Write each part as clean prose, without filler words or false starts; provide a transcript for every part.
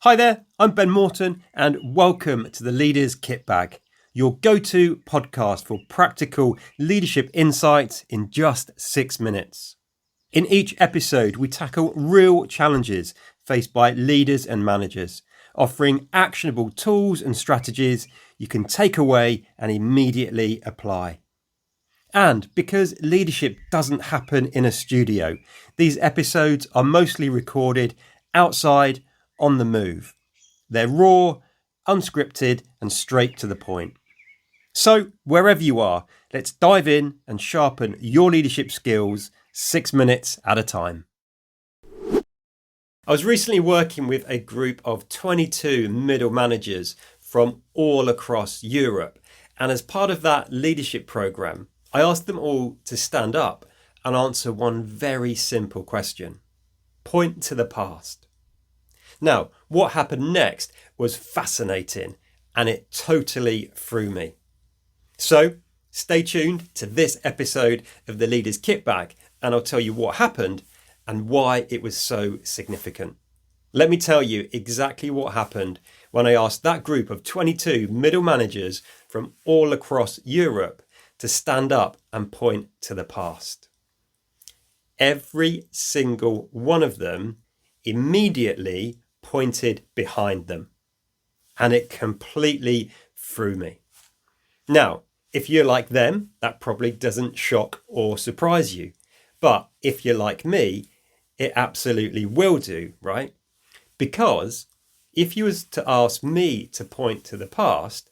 Hi there, I'm Ben Morton and welcome to the Leaders Kitbag, your go-to podcast for practical leadership insights in just 6 minutes. In each episode, we tackle real challenges faced by leaders and managers, offering actionable tools and strategies you can take away and immediately apply. And because leadership doesn't happen in a studio, these episodes are mostly recorded outside on the move. They're raw, unscripted, and straight to the point. So, wherever you are, let's dive in and sharpen your leadership skills 6 minutes at a time. I was recently working with a group of 22 middle managers from all across Europe, and as part of that leadership program, I asked them all to stand up and answer one very simple question. Point to the past. Now, what happened next was fascinating and it totally threw me. So, stay tuned to this episode of the Leaders Kitbag and I'll tell you what happened and why it was so significant. Let me tell you exactly what happened when I asked that group of 22 middle managers from all across Europe to stand up and point to the past. Every single one of them immediately pointed behind them, and it completely threw me. Now, if you're like them, that probably doesn't shock or surprise you. But if you're like me, it absolutely will do, right? Because if you was to ask me to point to the past,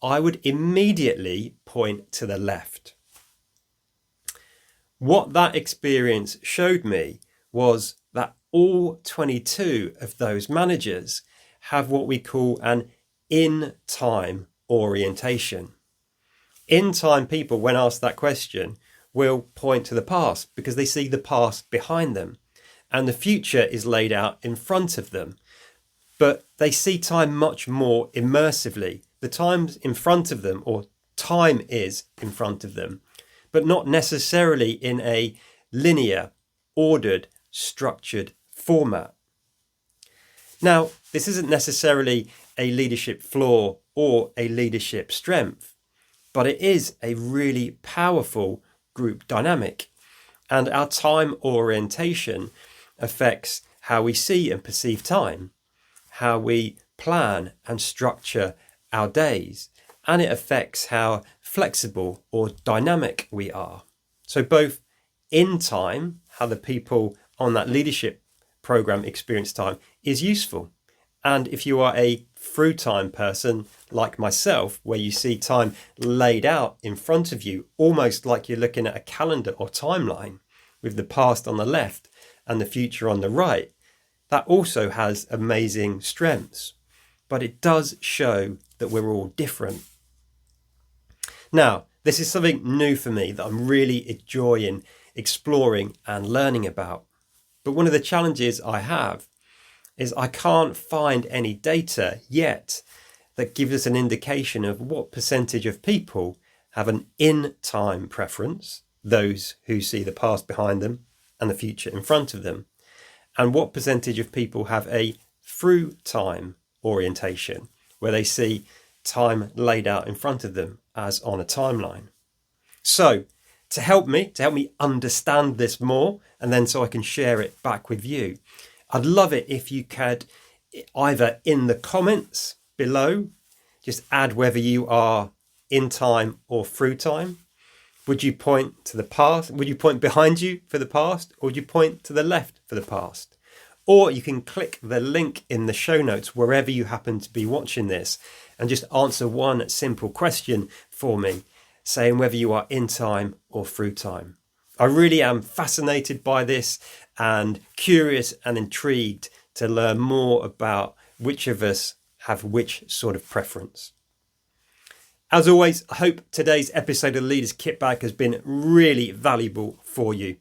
I would immediately point to the left. What that experience showed me was that all 22 of those managers have what we call an in-time orientation. In-time people, when asked that question, will point to the past because they see the past behind them and the future is laid out in front of them. But they see time much more immersively. The time's in front of them, or time is in front of them, but not necessarily in a linear, ordered, structured format. Now, this isn't necessarily a leadership flaw or a leadership strength, but it is a really powerful group dynamic. And our time orientation affects how we see and perceive time, how we plan and structure our days, and it affects how flexible or dynamic we are. So both in time, how the people on that leadership program experience time is useful. And if you are a through time person like myself, where you see time laid out in front of you, almost like you're looking at a calendar or timeline with the past on the left and the future on the right, that also has amazing strengths. But it does show that we're all different. Now, this is something new for me that I'm really enjoying exploring and learning about. But one of the challenges I have is I can't find any data yet that gives us an indication of what percentage of people have an in-time preference, those who see the past behind them and the future in front of them, and what percentage of people have a through-time orientation, where they see time laid out in front of them as on a timeline. So, to help me understand this more, and then so I can share it back with you, I'd love it if you could either in the comments below, just add whether you are in time or through time. Would you point to the past? Would you point behind you for the past? Or would you point to the left for the past? Or you can click the link in the show notes wherever you happen to be watching this and just answer one simple question for me, saying whether you are in time or through time. I really am fascinated by this and curious and intrigued to learn more about which of us have which sort of preference. As always, I hope today's episode of Leaders Kitbag has been really valuable for you.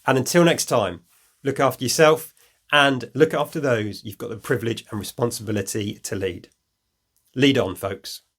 And until next time, look after yourself and look after those you've got the privilege and responsibility to lead. Lead on, folks.